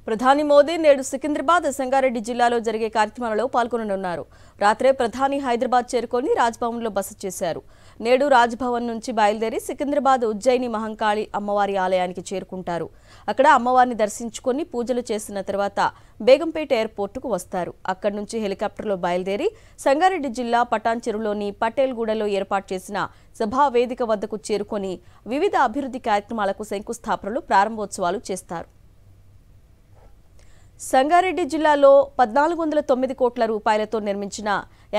ప్రధాని మోదీ నేడు సికింద్రాబాద్ సంగారెడ్డి జిల్లాలో జరిగే కార్యక్రమాలలో పాల్గొననున్నారు. రాత్రే ప్రధాని హైదరాబాద్ చేరుకొని రాజ్భవన్లో బస చేశారు. నేడు రాజ్భవన్ నుంచి బయలుదేరి సికింద్రాబాద్ ఉజ్జయిని మహంకాళి అమ్మవారి ఆలయానికి చేరుకుంటారు. అక్కడ అమ్మవారిని దర్శించుకొని పూజలు చేసిన తర్వాత బేగంపేట ఎయిర్పోర్టుకు వస్తారు. అక్కడి నుంచి హెలికాప్టర్లో బయలుదేరి సంగారెడ్డి జిల్లా పటాన్చెరులోని పటేల్గూడలో ఏర్పాటు చేసిన సభా వేదిక వద్దకు చేరుకొని వివిధ అభివృద్ధి కార్యక్రమాలకు శంకుస్థాపనలు, ప్రారంభోత్సవాలు చేస్తారు. సంగారెడ్డి జిల్లాలో 1409 కోట్ల రూపాయలతో నిర్మించిన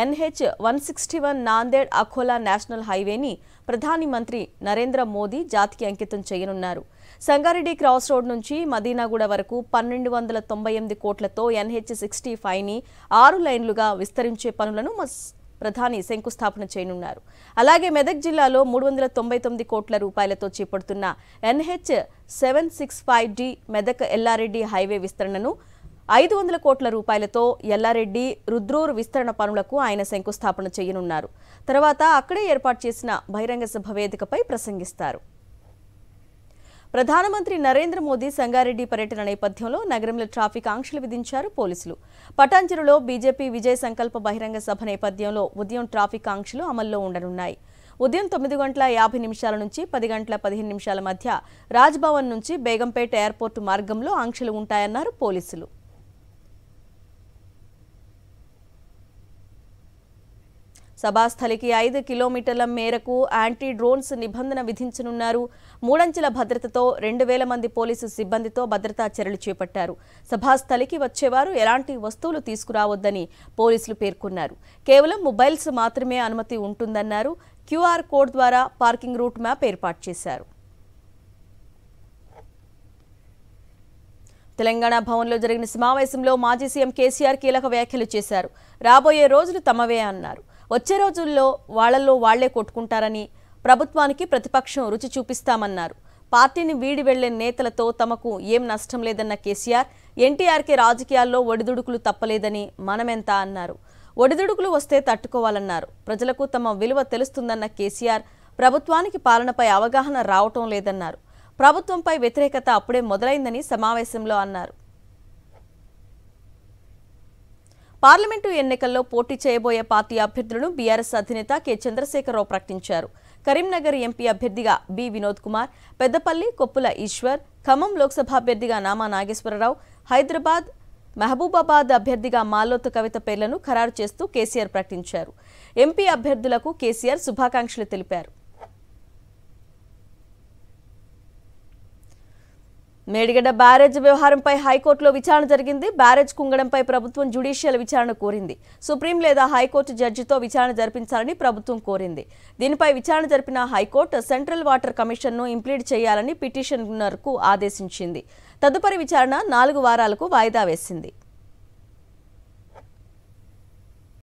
NH-161 నాందేడ్ అఖోలా నేషనల్ హైవేని ప్రధాని మంత్రి నరేంద్ర మోదీ జాతికి అంకితం చేయనున్నారు. సంగారెడ్డి క్రాస్ రోడ్ నుంచి మదీనాగూడ వరకు 1298 కోట్లతో NH-65ని 6 లైన్లుగా విస్తరించే పనులను ప్రధాని శంకుస్థాపన చేయనున్నారు. అలాగే మెదక్ జిల్లాలో 399 కోట్ల రూపాయలతో చేపడుతున్న NH-765D మెదక్ ఎల్లారెడ్డి హైవే విస్తరణను 500 కోట్ల రూపాయలతో ఎల్లారెడ్డి రుద్రూర్ విస్తరణ పనులకు ఆయన శంకుస్థాపన చేయనున్నారు. తర్వాత అక్కడే ఏర్పాటు చేసిన బహిరంగ సభ వేదికపై ప్రసంగిస్తారు. ప్రధానమంత్రి నరేంద్ర మోదీ సంగారెడ్డి పర్యటన నేపథ్యంలో నగరంలో ట్రాఫిక్ ఆంక్షలు విధించారు పోలీసులు. పటాన్చెరులో బీజేపీ విజయ సంకల్ప బహిరంగ సభ నేపథ్యంలో ఉదయం ట్రాఫిక్ ఆంక్షలు అమల్లో ఉండనున్నాయి. ఉదయం 9:50 నుంచి 10:15 మధ్య రాజ్భవన్ నుంచి బేగంపేట ఎయిర్పోర్టు మార్గంలో ఆంక్షలు ఉంటాయన్నారు పోలీసులు. సభాస్థలికి 5 కిలోమీటర్ల మేరకు యాంటీ డ్రోన్స్ నిబంధన విధించనున్నారు. 3 అంచెల భద్రతతో 2000 మంది పోలీసు సిబ్బందితో భద్రతా చర్యలు చేపట్టారు. సభాస్థలికి వచ్చేవారు ఎలాంటి వస్తువులు తీసుకురావద్దని పోలీసులు పేర్కొన్నారు. కేవలం మొబైల్స్ మాత్రమే అనుమతి ఉంటుందన్నారు. QR కోడ్ ద్వారా పార్కింగ్ రూట్ మ్యాప్ ఏర్పాటు చేశారు. తెలంగాణ భవన్లో జరిగిన సమావేశంలో మాజీ సీఎం కేసీఆర్ కీలక వ్యాఖ్యలు చేశారు. రాబోయే రోజులు తమవే అన్నారు. వచ్చే రోజుల్లో వాళ్లలో వాళ్లే కొట్టుకుంటారని, ప్రభుత్వానికి ప్రతిపక్షం రుచి చూపిస్తామన్నారు. పార్టీని వీడి వెళ్లే నేతలతో తమకు ఏం నష్టం లేదన్న కేసీఆర్, ఎన్టీఆర్కే రాజకీయాల్లో ఒడిదుడుకులు తప్పలేదని మనమెంత అన్నారు. ఒడిదుడుకులు వస్తే తట్టుకోవాలన్నారు. ప్రజలకు తమ విలువ తెలుస్తుందన్న కేసీఆర్, ప్రభుత్వానికి పాలనపై అవగాహన రావటం లేదన్నారు. ప్రభుత్వంపై వ్యతిరేకత అప్పుడే మొదలైందని సమావేశంలో అన్నారు. పార్లమెంటు ఎన్నికల్లో పోటీ చేయబోయే పార్టీ అభ్యర్థులను బీఆర్ఎస్ అధినేత కె చంద్రశేఖరరావు ప్రకటించారు. కరీంనగర్ ఎంపీ అభ్యర్థిగా బి వినోద్ కుమార్, పెద్దపల్లి కొప్పుల ఈశ్వర్, ఖమ్మం లోక్సభ అభ్యర్థిగా నామా నాగేశ్వరరావు, హైదరాబాద్ మహబూబాబాద్ అభ్యర్థిగా మాలోతు కవిత పేర్లను ఖరారు చేస్తూ కేసీఆర్ ప్రకటించారు. ఎంపీ అభ్యర్థులకు కేసీఆర్ శుభాకాంక్షలు తెలిపారు. మేడిగడ్డ బ్యారేజ్ వ్యవహారంపై హైకోర్టులో విచారణ జరిగింది. బ్యారేజ్ కుంగడంపై ప్రభుత్వం జ్యుడిషియల్ విచారణ కోరింది. సుప్రీం లేదా హైకోర్టు జడ్జితో విచారణ జరిపించాలని ప్రభుత్వం కోరింది. దీనిపై విచారణ జరిపిన హైకోర్టు సెంట్రల్ వాటర్ కమిషన్ను ఇంప్లీడ్ చేయాలని పిటిషనర్కు ఆదేశించింది. తదుపరి విచారణ 4 వారాలకు వాయిదా వేసింది.